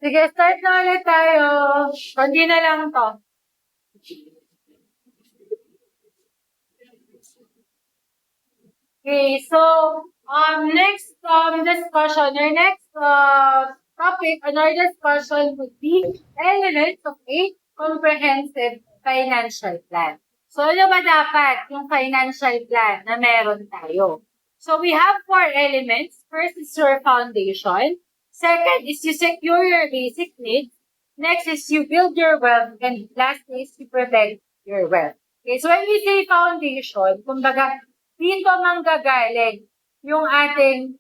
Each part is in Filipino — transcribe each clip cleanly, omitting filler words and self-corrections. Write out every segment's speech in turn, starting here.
Sige, start na ulit tayo. Kundi na lang to. Okay, so, next discussion, or next topic on our discussion would be elements of a comprehensive financial plan. So, ano ba dapat yung financial plan na meron tayo? So, we have 4 elements. First is your foundation. Second is you secure your basic needs. Next is you build your wealth. And last is you protect your wealth. Okay, so when we say foundation, kumbaga, dito manggagaling yung ating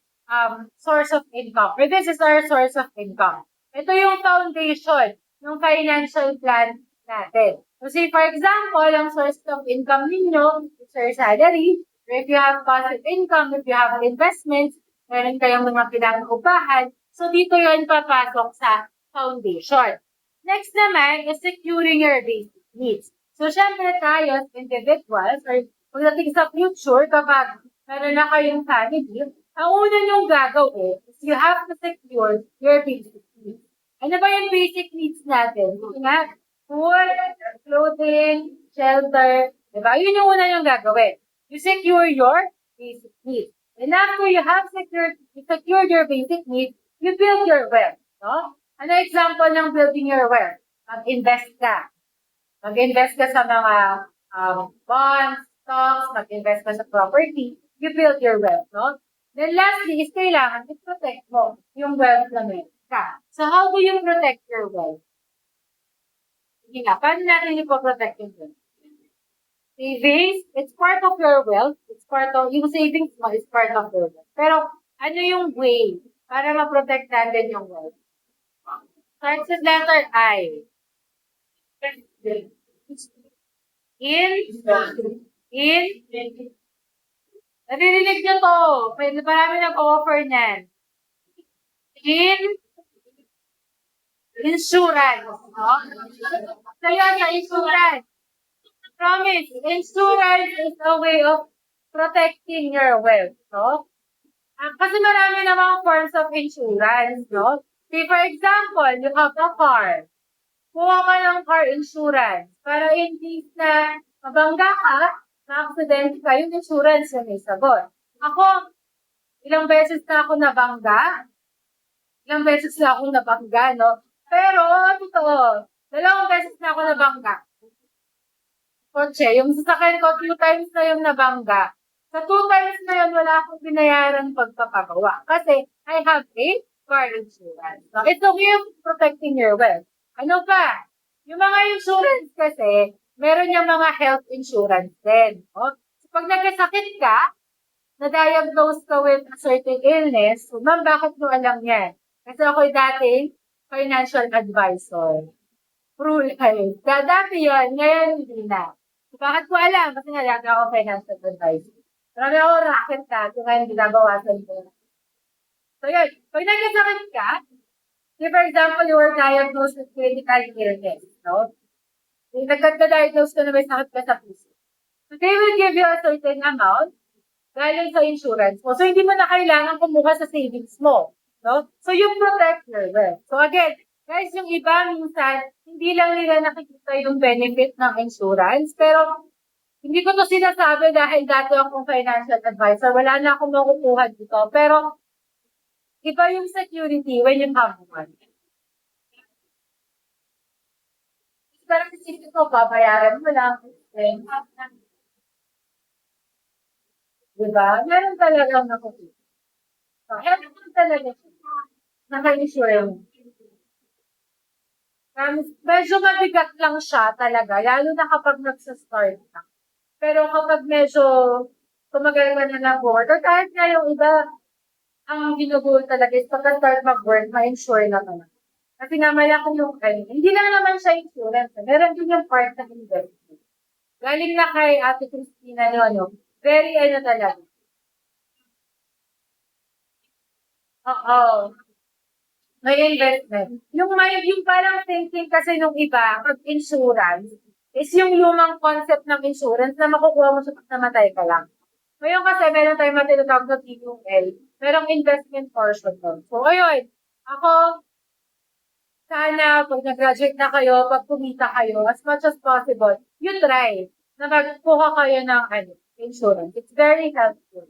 source of income. Or this is our source of income. Ito yung foundation ng financial plan natin. So say for example, ang source of income ninyo is your salary. Or if you have passive income, if you have investments, meron kayong mga pinag-upahan. So dito yun papasok sa foundation. Next naman is securing your basic needs. So syempre tayo as individuals or pagdating sa future, kapag meron na kayong family, ang una nyong gagawin is you have to secure your basic needs. Ano ba yung basic needs natin? Nga, food, clothing, shelter, diba? Yun yung una nyong gagawin. You secure your basic needs. And after you have secured your basic needs, you build your wealth. No? Ano example ng building your wealth? Mag-invest ka. Mag-invest ka sa mga bonds, stocks, mag-invest ka sa property, you build your wealth, no? Then lastly is kailangan i-protect mo yung wealth na meron ka. So how do you protect your wealth? Sige nga, paano natin ipoprotect yung wealth? Savings, it's part of your wealth. It's part of, yung savings mo is part of your wealth. Pero ano yung way para ma-protect natin yung wealth? Starts with letter I. Naririnig nyo to. Pwede marami nag-offer niyan. Insurance. No? So yun, sa insurance. Promise, insurance is a way of protecting your wealth. No? Kasi marami namang forms of insurance. No? See, for example, you have a car. Kuha ka ng car insurance para in case na mabangga ka, na-accident ka, yung insurance yung may sagot. Ako, ilang beses na ako nabangga. No? Pero, totoo, 2 beses na ako nabangga. Kotse, yung sasakyan ko, 2 times na yung nabangga. Sa 2 times na yun, wala akong binayaran pagpapagawa. Kasi, I have a car insurance. So, it's a way of protecting your wealth. Ano pa? Yung mga insurance kasi, meron yung mga health insurance din. No? So, pag nagkasakit ka, na-diagnose ka with a certain illness, so, ma'am, bakit mo alam yan? Kasi ako'y dating financial advisor. Rule kayo. Dati yun, ngayon hindi na. So, bakit ko alam? Kasi nga, dati ako financial advisor. Marami ako racket dati, ngayon ginagawasan ko. So, yun. Pag nagkasakit ka, say for example, you were diagnosed with critical illness, no? Yung nagka-diagnose ka na may sakit ka sa puso. So, they will give you a certain amount galing sa insurance mo. So, hindi mo na kailangan kumuha sa savings mo, no? So, you protect your wealth. So, again, guys, yung iba minsan, hindi lang nila nakikita yung benefit ng insurance, pero hindi ko to sinasabi dahil dati akong financial advisor. Wala na akong makukuha dito. Pero, iba yung security when you have one. Parang isipin ko, babayaran mo lang. Diba? Meron talagang nakukuha. So, meron talaga naka-insure mo. Medyo mabigat lang siya talaga, lalo na kapag nagsa-start ka. Pero kapag medyo tumagal ka na ng board, or kahit nga yung iba, ang ginugol talaga is pagka-start mag-work, ma-insure na naman. Kasi nga malaki yung hindi lang naman siya insurance. Meron din yung part ng investment. Galing na kay Ate Christina no, very talaga. Oo. May investment. Yung parang thinking kasi nung iba, pag insurance, is yung lumang concept ng insurance na makukuha mo sa pag namatay ka lang. Ngayon kasi meron tayong matinatawag na TUL, merong investment portion doon. So, ayun, ako, sana pag nag-graduate na kayo, pag kumita kayo, as much as possible, you try na magkuha kayo ng insurance. It's very helpful.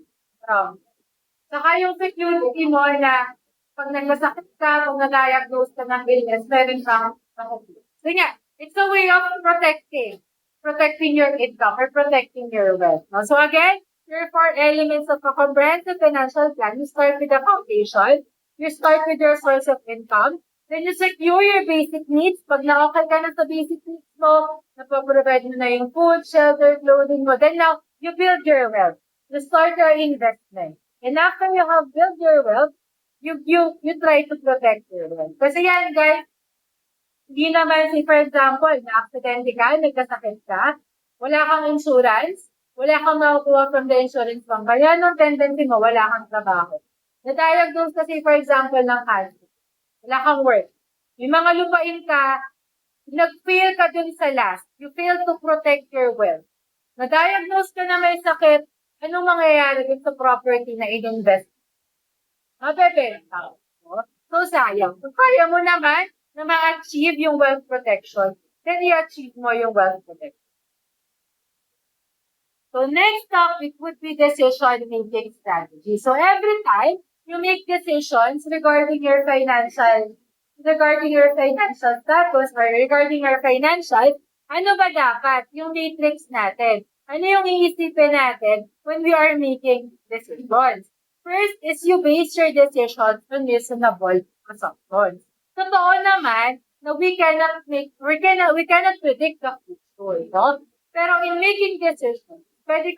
Saka yung security mo na pag nagkasakit ka, pag na-diagnose ka ng illness, meron kang nakukuha. So yeah, it's a way of protecting your income or protecting your wealth. No? So again, your 4 elements of a comprehensive financial plan. You start with the foundation. You start with your source of income. Then you secure your basic needs. Pag na-okay ka na sa basic needs mo, napaprovide mo na yung food, shelter, clothing mo. Then now, you build your wealth. You start your investment. And after you have built your wealth, you try to protect your wealth. Kasi yan, guys, hindi naman, say for example, na-accidente ka, nagkasakit ka, wala kang insurance, wala kang makukuha from the insurance company, anong tendency mo? Wala kang trabaho. Na-diagnose kasi, for example, ng cancer. Wala kang work. May mga lupain ka, nag-fail ka dun sa last. You fail to protect your wealth. Na-diagnose ka na may sakit, anong mangyayari dun sa property na in-invest? Mabebenta mo. So, sayang. Kung kaya mo naman na ma-achieve yung wealth protection, then i-achieve mo yung wealth protection. So, next topic would be decision-making strategy. So, every time you make decisions regarding your financial status or regarding your financial, ano ba dapat yung matrix natin? Ano yung iisipin natin when we are making decisions? First is you base your decisions on reasonable assumptions. Totoo naman na we cannot predict the future, no? Pero in making decisions, pwede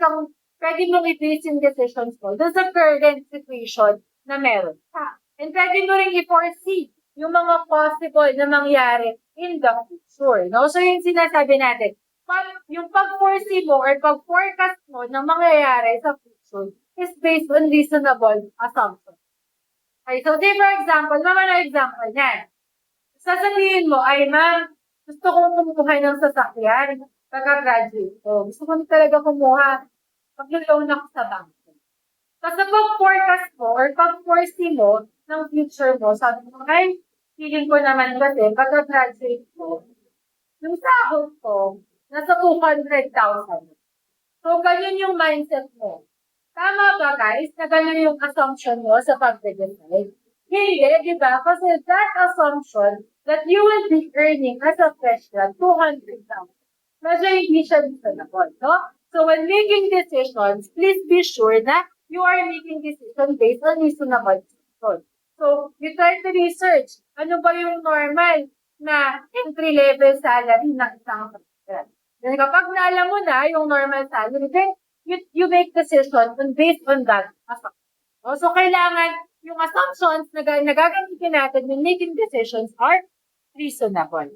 mong i-base yung decisions mo doon sa current situation na meron ka. And pwede mo rin i-foresee yung mga possible na mangyari in the future, no? So, yung sinasabi natin, yung pag-foresee mo or pag-forecast mo ng mangyayari sa future is based on reasonable assumptions. Okay, so say for example, example niyan. Sasabihin mo, ay ma'am, gusto kong kumuha ng sasakyan pagka-graduate ko. Gusto ko talaga kumuha pag-loan ako sa banko. Kasi pag-forecast mo or pag-foresee mo ng future mo, sabi mo, ay, feeling ko naman kasi pagka-graduate ko, yung sahod ko, nasa 200,000. So, ganyan yung mindset mo. Tama ba, guys, na ganyan yung assumption mo sa pag-decide? Hindi, di ba? Kasi that assumption that you will be earning as a freshman 200,000. Medyo hindi siya reasonable, no? So, when making decisions, please be sure na you are making decisions based on reasonable assumptions. So, you try to research, ano ba yung normal na entry-level salary ng isang freshman? Then, kapag naalam mo na yung normal salary, then you make decisions based on that assumption. So, kailangan yung assumptions na nagagamitin natin when making decisions are reasonable.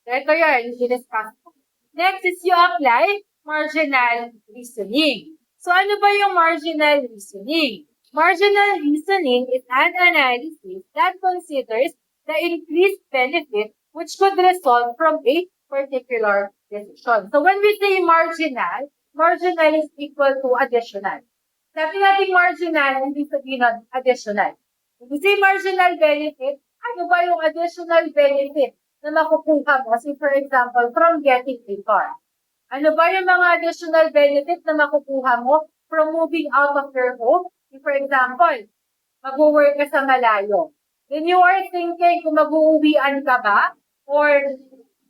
Ito yun, yung discuss ko. Next is you apply marginal reasoning. So, ano ba yung marginal reasoning? Marginal reasoning is an analysis that considers the increased benefit which could result from a particular decision. So, when we say marginal is equal to additional. Sabi natin marginal, hindi sabihin nun additional. When we say marginal benefit, ano ba yung additional benefit na makukuha mo? Say, for example, from getting a car. Ano ba yung mga additional benefit na makukuha mo from moving out of your home? For example, mag-work ka sa malayo. Then you are thinking kung mag-uuwian ka ba or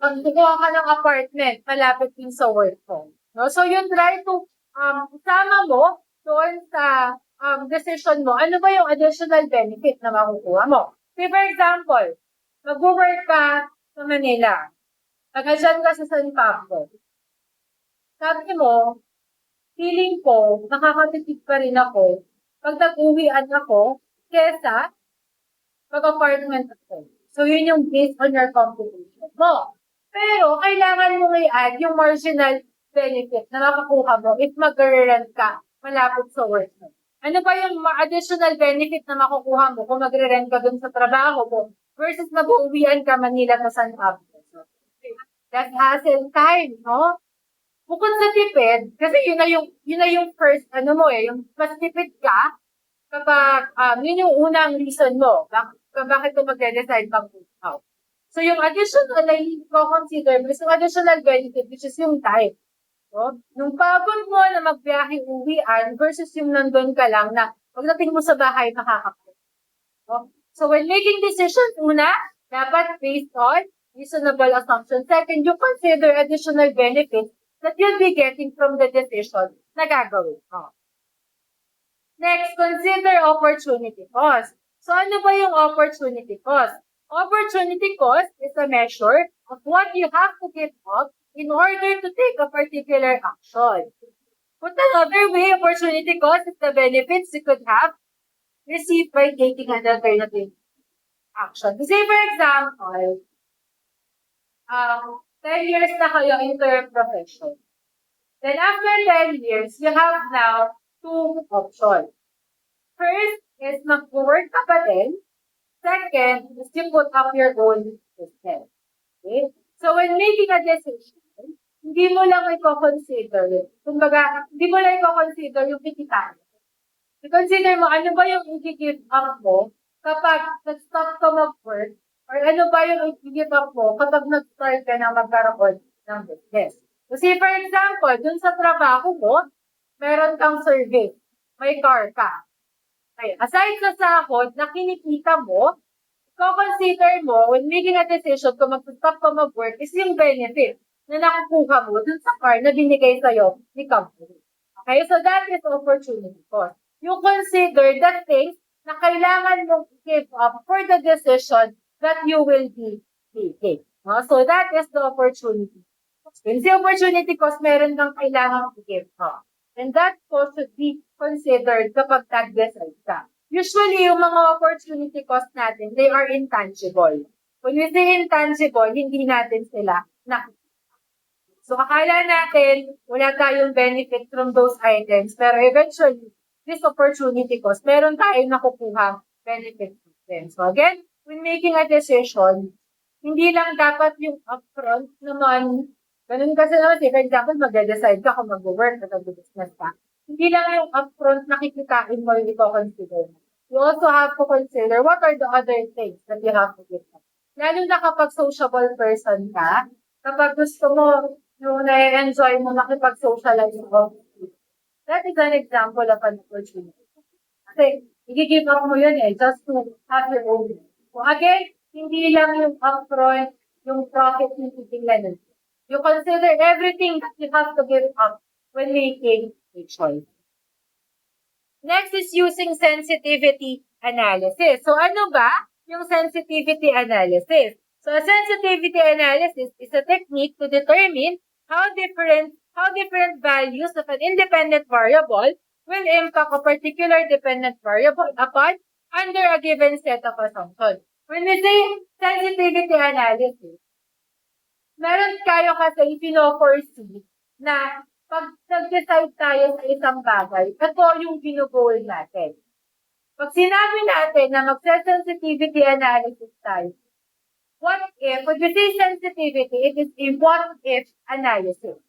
magkukuha ka ng apartment malapit din sa work mo. No? So, you try to isama mo doon sa decision mo, ano ba yung additional benefit na makukuha mo? Say, for example, mag-work ka sa Manila. Taga-dyan ka sa San Pablo. Sabi mo, feeling ko, nakakatipid pa rin ako pag nag-uwian ako kesa mag-apartment ako. So, yun yung based on your computation mo. Pero, kailangan mo i-add yung marginal benefit na makukuha mo if mag-rent ka malapit sa work mo. Ano ba yung additional benefit na makukuha mo kung magre-rent ka dun sa trabaho mo versus mag-uwian ka Manila sa San Pablo? That hassle time, no? Bukod sa tipid, kasi yun na yung first, yung mas tipid ka kapag, yun yung unang reason mo. kung bakit ka magde-decide mag-move out. So, yung additional na i-consider mo is yung additional benefit, which is yung time. So, yung pagod mo na magbiyahe uwian versus yung nandun ka lang na pagdating mo sa bahay, makakapit. So, when making decisions, una, dapat based on reasonable assumption. Second, you consider additional benefits that you'll be getting from the decision na gagawin mo. Next, consider opportunity cost. So, ano ba yung opportunity cost? Opportunity cost is a measure of what you have to give up in order to take a particular action. Put another way, opportunity cost is the benefits you could have received by taking an alternative action. Say, for example, 10 years na kayo into your profession. Then after 10 years, you have now two options. First is mag-work ka pa din. Second is you put up your own business. Okay? So when making a decision, hindi mo lang i-consider. Kumbaga, hindi mo lang i-consider yung kikitain. I-consider mo, ano ba yung i-give up mo kapag nag-stop ka mag-work, or ano ba yung i-give up mo kapag nag-start ka na magkaroon ng business. Kasi for example, dun sa trabaho mo, meron kang service, may car ka. Okay. Aside sa sahod na kinikita mo, consider mo when making a decision kung mag-stop ka mag-work is yung benefit na nakukuha mo dun sa car na binigay sa'yo ni company. Okay, so that is opportunity cost. You consider the things na kailangan mong give up for the decision that you will be taking. So that is the opportunity cost. When the opportunity cost, meron kang kailangan i-give up. And that cost should be considered kapag nag-decide ka. Usually, yung mga opportunity cost natin, they are intangible. When we say intangible, hindi natin sila nakikita. So, akala natin, wala tayong benefit from those items, pero eventually, this opportunity cost, meron tayong nakukuha benefit from them. So, again, when making a decision, hindi lang dapat yung upfront naman. Ganun kasi naman, for example, mag-decide ka kung mag-work at mag-business ka. Hindi lang yung upfront nakikitain mo yung i-consider mo. You also have to consider what are the other things that you have to give up. Lalo na kapag sociable person ka, kapag gusto mo, yung na-enjoy mo makipag-socialize mo, that is an example of an opportunity. Kasi, i-give up mo yun just to have your own. So again, hindi lang yung upfront, yung profit yung titingnan. You consider everything that you have to give up when making a choice. Next is using sensitivity analysis. So ano ba yung sensitivity analysis? So a sensitivity analysis is a technique to determine how different values of an independent variable will impact a particular dependent variable upon under a given set of assumptions. When we say sensitivity analysis, meron kayo kasi pino-foresee na pag nag-decide tayo sa isang bagay, ito yung ginugol natin. Pag sinabi natin na mag-sensitivity analysis tayo, what if, when we say sensitivity, it is a what-if analysis.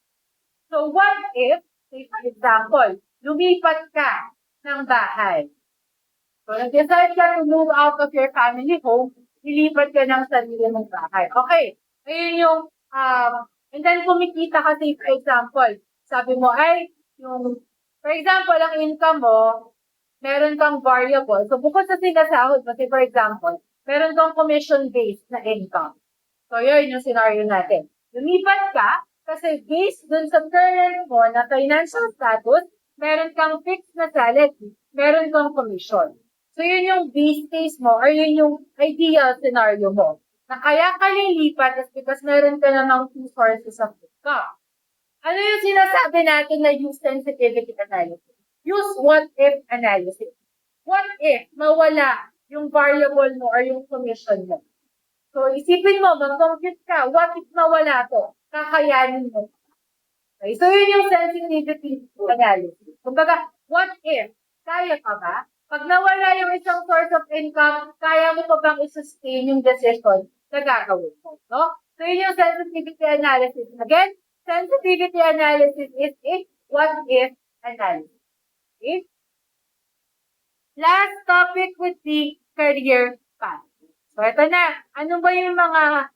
So what if, say for example, lumipat ka ng bahay. So nag-decide ka to move out of your family home, lilipat ka ng sarili mong bahay. Okay, ayun yung and then kumikita kasi, for example, sabi mo ay, for example, ang income mo, meron kang variable. So, bukod sa sinasahod mo, for example, meron kang commission-based na income. So, yun yung scenario natin. Lumipat ka, kasi based dun sa current mo na financial status, meron kang fixed na salary, meron kang commission. So, yun yung base case mo, or yun yung ideal scenario mo. Na kaya ka lilipat is because meron ka namang two sources of income. Ano yung sinasabi natin na use sensitivity analysis? Use what-if analysis. What if mawala yung variable mo or yung commission mo? So, isipin mo, mag-compute ka, what if mawala to? Kakayanin mo. Okay, so yun yung sensitivity analysis. Kumbaga, what if? Kaya ka ba? Pag nawala yung isang source of income, kaya mo pa bang i-sustain yung decision na gagawin mo, no? So, yun yung sensitivity analysis. Again, sensitivity analysis is a what-if analysis. Okay? Last topic would be career path. So, ito na. Ano ba yung mga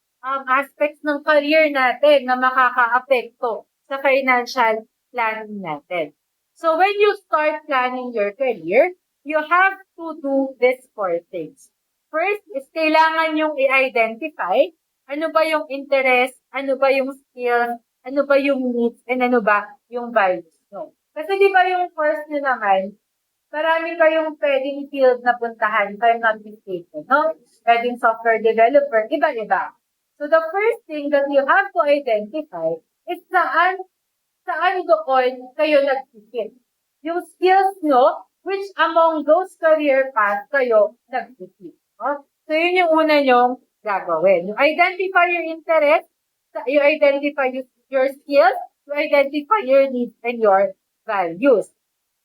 aspects ng career natin na makaka-apekto sa financial planning natin? So, when you start planning your career, you have to do these 4 things. First is kailangan yung i-identify ano ba yung interest, ano ba yung skill, ano ba yung needs, and ano ba yung values nyo. Kasi di ba yung course nyo naman, marami kayong pwedeng field na puntahan, if I'm not mistaken, no? Pwedeng software developer, iba-iba. So the first thing that you have to identify is saan doon kayo nag-fit. Yung skills nyo, which among those career paths kayo nag-fit. No? So yun yung una nyong gagawin. You identify your interest, you identify your skills, you identify your needs and your values.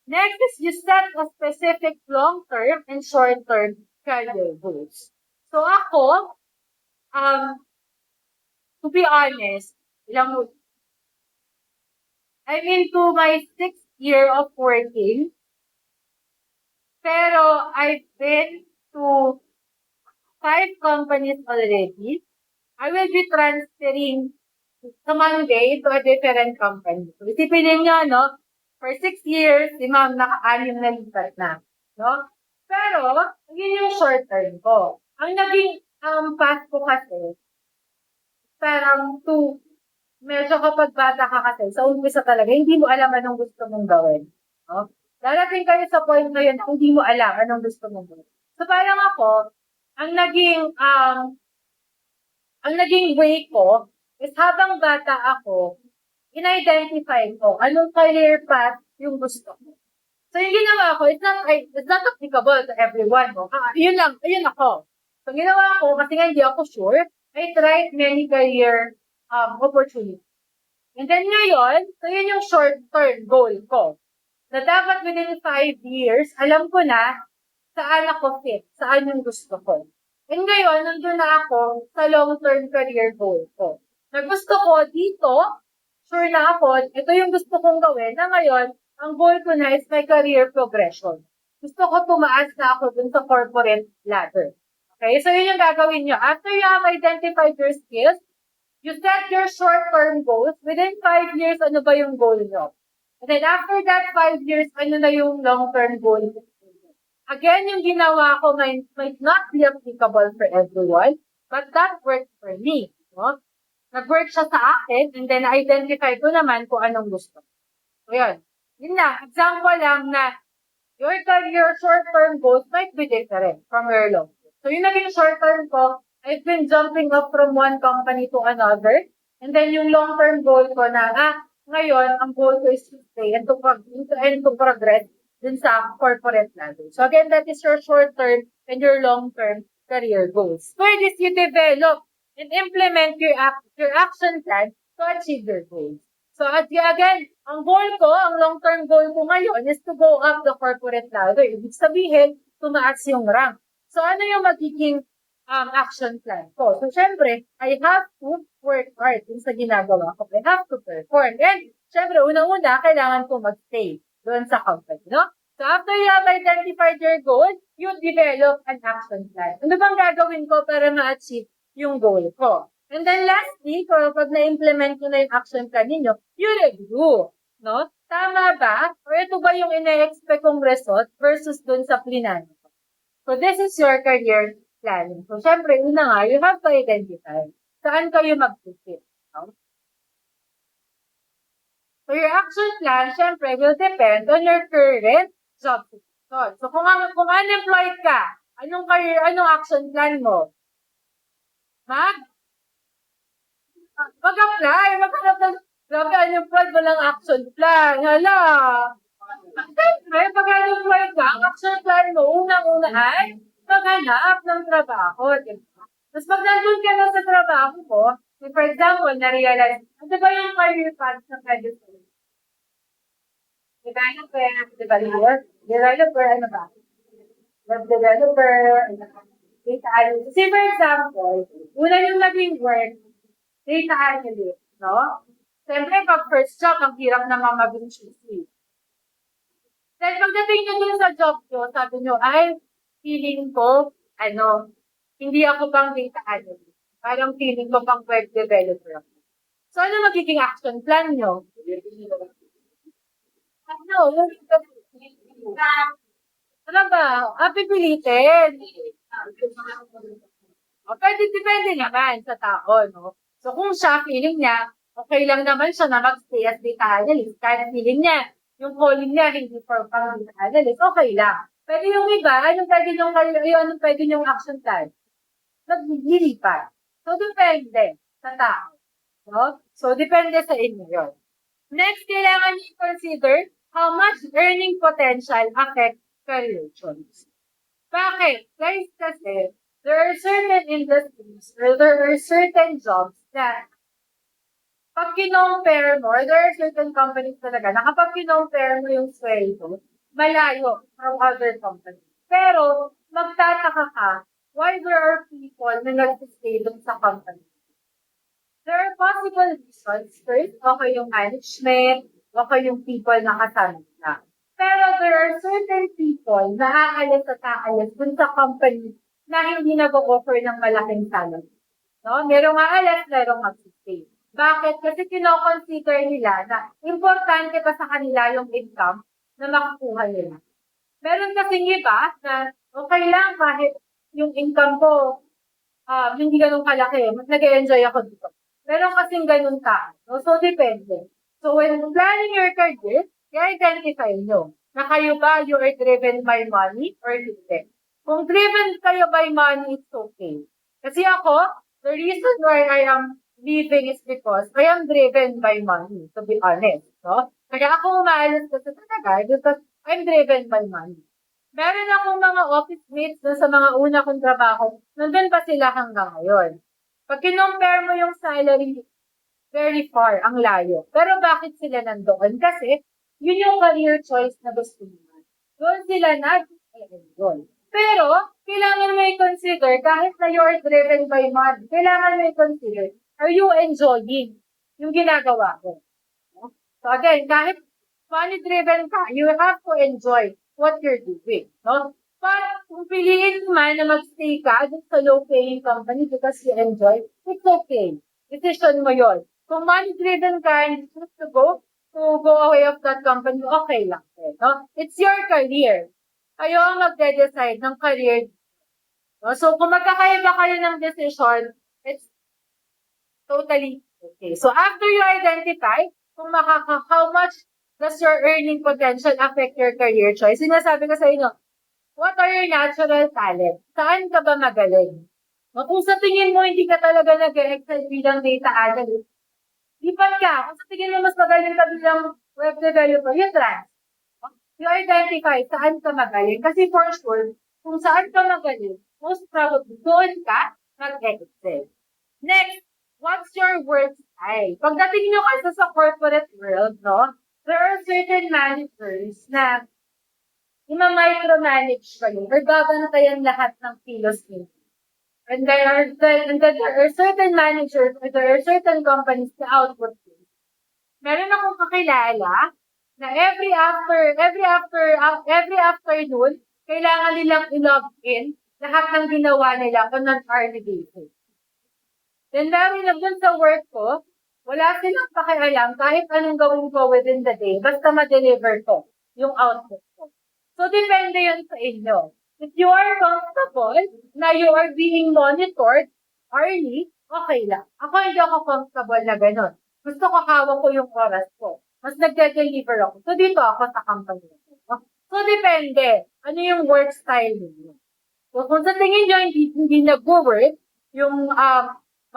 Next is you set a specific long-term and short-term career goals. So ako, to be honest, I'm into my 6th year of working, pero I've been to 5 companies already. I will be transferring sa Monday to a different company. So, isipin ninyo, no? For 6 years, si ma'am naka-anim na lipat na. No? Pero, yun yung short term ko. Ang naging path ko kasi, parang medyo kapag bata ka kasi, sa umpisa talaga, hindi mo alam anong gusto mong gawin. No? Darating kayo sa point na yun, hindi mo alam anong gusto mong gawin. So, parang ako, ang naging way ko is habang bata ako, in-identify ko anong career path yung gusto ko. So, yung ginawa ko, it's not applicable to everyone. No? Yun ako. So, ginawa ko, kasi nga hindi ako sure, I tried many career opportunities. And then ngayon, so yun yung short-term goal ko. Na dapat within 5 years, alam ko na saan ako fit, saan yung gusto ko. And ngayon, nandun na ako sa long-term career goal ko. Na gusto ko dito, sure na ako, ito yung gusto kong gawin, na ngayon, ang goal ko na is my career progression. Gusto ko tumaas na ako dun sa corporate ladder. Okay, so yun yung gagawin nyo. After you have identified your skills, you set your short-term goals. Within 5 years, ano ba yung goal nyo? And then after that 5 years, ano na yung long-term goal? Again, yung ginawa ko might not be applicable for everyone, but that worked for me. No? Nag-work siya sa akin, and then identify ko naman kung anong gusto. So, yun. Yun na. Example lang na your career short-term goals might be different from your long. So, yung naging short-term ko, I've been jumping up from one company to another. And then yung long-term goal ko na, ngayon, ang goal ko is to stay and to progress dun sa corporate ladder. So again, that is your short-term and your long-term career goals. Third is you develop and implement your action plan to achieve your goals. So again, ang goal ko, ang long-term goal ko ngayon is to go up the corporate ladder. Ibig sabihin, tumaas yung rank. So ano yung magiging action plan ko? So syempre, I have to work hard dun sa ginagawa ko. I have to perform. And syempre, unang-una, kailangan ko mag-stay doon sa company, no? So after you have identified your goal, you develop an action plan. Ano bang gagawin ko para ma-achieve yung goal ko? And then lastly, kapag na-implement nyo na yung action plan ninyo, you review, no? Tama ba? O ito ba yung ina-expect kong result versus dun sa plinan ko? So this is your career planning. So syempre, una nga, you have to identify saan kayo mag-fit, no? So your action plan, syempre, will depend on your current job situation. So kung unemployed ka, anong action plan mo? Mag-apply, maghanap ng, grabe, unemployed, walang action plan. Hala. Siyempre, pag unemployed ka, ang action plan mo, unang-una ay maghanap ng trabaho. Diba? Tapos pag nandun ka na sa trabaho mo, for example, na-realize, ano ba yung career path na pwede sa developer, ano ba? Web developer, data analyst. Kasi for example, una yung naging work, data analyst, no? Siyempre, pag first job, ang hirap naman maging choosy. Then, pagdating nyo dun sa job nyo, sabi nyo, ay, feeling ko, Hindi ako pang data analyst. Parang feeling ko pang web developer ako. So, ano magiging action plan nyo? Ano? Ano ba? Pipilitin. O, pwede, depende naman sa tao, no? So, kung siya, feeling niya, okay lang naman siya na mag-stay as data analyst. Kahit feeling niya, yung calling niya, hindi for pang data analyst, okay lang. Pero yung iba, anong pwede yung action plan? Naglilipat. So, depende sa tao. No? So, depende sa inyo yun. Next, kailangan nyo consider how much earning potential affects career choice. Bakit? Guys, kasi there are certain industries or there are certain jobs na pag kinompare mo, or there are certain companies talaga na kapag kinompare mo yung sweldo, malayo from other companies. Pero, magtataka ka, why there are people na nag-stay dun sa company? There are possible reasons. First, okay yung management, okay yung people na kasama nila. Pero there are certain people na aalis at aalis dun sa company na hindi nag-offer ng malaking salary. No? Merong aalis, merong mag-stay. Bakit? Kasi kinoconsider nila na importante pa sa kanila yung income na makukuha nila. Meron kasing iba na okay lang kahit yung income ko hindi ganun kalaki. Mas nag-enjoy ako dito. Meron kasing ganun ka. No? So, depende. So, when planning your career, i-identify nyo na kayo ba you are driven by money or hindi. Kung driven kayo by money, it's okay. Kasi ako, the reason why I am leaving is because I am driven by money, to be honest. No? Kaya ako umaalis kasi talaga because I'm driven by money. Meron akong mga office mates doon sa mga una kong trabaho, nandun pa sila hanggang ngayon. Pag kinompare mo yung salary, very far, ang layo. Pero bakit sila nandoon? Kasi, yun yung career choice na gusto nila. Doon sila nag-enjoy. Pero, kailangan mo i-consider, kahit na you're driven by money, kailangan mo i-consider, are you enjoying yung ginagawa mo? So again, kahit money-driven ka, you have to enjoy what you're doing. No? But kung piliin man na mag-stay ka dun sa low-paying company because you enjoy, it's okay. Decision mo yon. Kung money-driven ka and you choose to go away of that company, okay lang. No? It's your career. Kayo ang magde-decide ng career. No? So kung magkakaiba kayo ng decision, it's totally okay. So after you identify kung how much does your earning potential affect your career choice, sinasabi ko sa inyo, what are your natural talent? Saan ka ba magaling? No, kung sa tingin mo hindi ka talaga nag-excel bilang data analyst, lipat ka. Kung sa tingin mo mas magaling ka bilang web developer, yun trans. You identify saan ka magaling. Kasi for sure, kung saan ka magaling, most probably, doon ka mag-excel. Next, what's your work style? Pagdating nyo kasi sa corporate world, no, there are certain managers na ima-micromanage kayo or babantayan lahat ng kilos niyo. And there are certain managers or there are certain companies na output you. Meron akong kakilala na every afternoon, kailangan nilang i-log in lahat ng ginawa nila on an hourly basis. Then meron na dun sa work ko, wala silang pakialam kahit anong gawin ko within the day, basta ma-deliver ko yung output ko. So, depende yun sa inyo. If you are comfortable na you are being monitored hourly, okay lang. Ako hindi ako comfortable na gano'n. Gusto ko hawak ko yung oras ko. Mas nagde-deliver ako. So, dito ako sa company. So, depende. Ano yung work style niyo? So, kung sa tingin nyo hindi nag-work, yung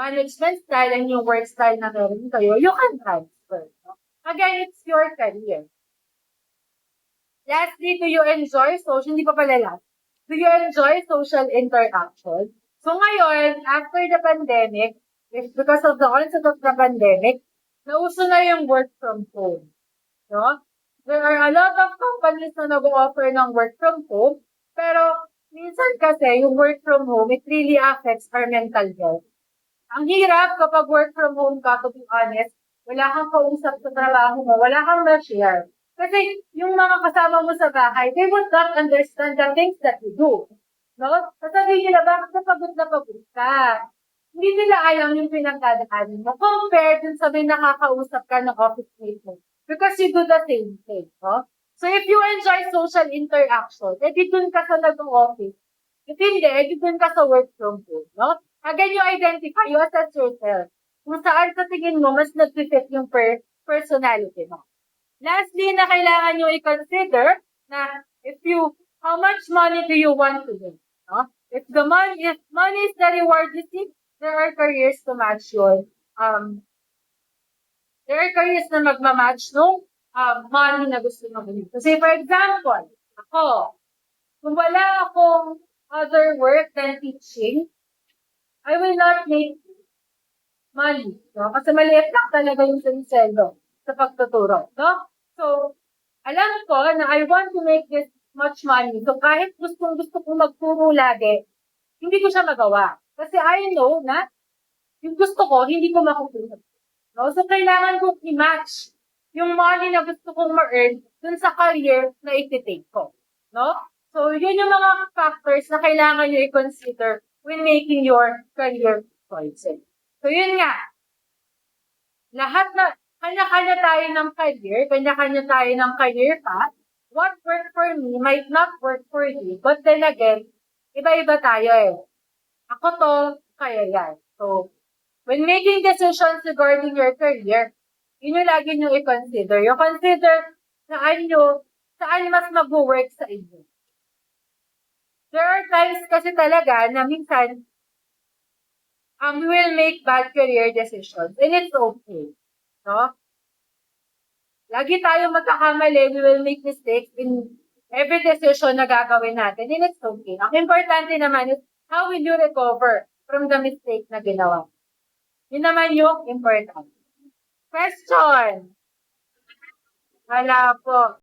management style and yung work style na meron kayo, you can transfer. No? Again, it's your career. Lastly, do you enjoy social, hindi pa pala last, do you enjoy social interaction? So ngayon, after the pandemic, because of the onset of the pandemic, nauso na yung work from home. No? There are a lot of companies na nag-offer ng work from home, pero minsan kasi yung work from home, it really affects our mental health. Ang hirap kapag work from home ka, to be honest, wala kang kausap sa trabaho mo, wala kang ma-share. Kasi yung mga kasama mo sa bahay, they would not understand the things that you do. No? Sasabihin nila, bakit na pagod ka? Hindi nila alam yung pinagdadaanan mo compared dun sa may nakakausap ka ng office mate mo. Because you do the same thing, no? So if you enjoy social interaction, edi dun ka sa nag-office. If hindi, edi dun ka sa work from home, no? Again, you identify, you assess yourself. Kung saan sa tingin mo, mas nag-fit yung personality mo. Lastly, na kailangan nyo i-consider na how much money do you want to make? No? If money is the reward you seek, there are careers to match there are careers na magmamatch no money na gusto mo gawin. Kasi for example, ako, kung wala akong other work than teaching, I will not make money. No? Kasi maliit lang talaga yung sinisendo sa pagtuturo. No? So, alam ko na I want to make this much money. So, kahit gusto kong magturo lagi, hindi ko siya magawa. Kasi I know na yung gusto ko, hindi ko makukuha. No? So, kailangan kong i-match yung money na gusto kong ma-earn dun sa career na iti-take ko. No? So, yun yung mga factors na kailangan nyo i-consider when making your career choices. So, yun nga. Lahat na, kanya-kanya tayo ng career, kanya-kanya tayo ng career path. What worked for me might not work for you. But then again, iba-iba tayo eh. Ako to, kaya yan. So, when making decisions regarding your career, yun yung lagi nyo i-consider. You consider saan mas mag-work sa inyo. There are times kasi talaga na minsan, we will make bad career decisions. And it's okay. No? Lagi tayo magkakamali, we will make mistakes in every decision na gagawin natin. And it's okay. Ang importante naman is, how will you recover from the mistake na ginawa? Yun naman yung important. Question. Wala po.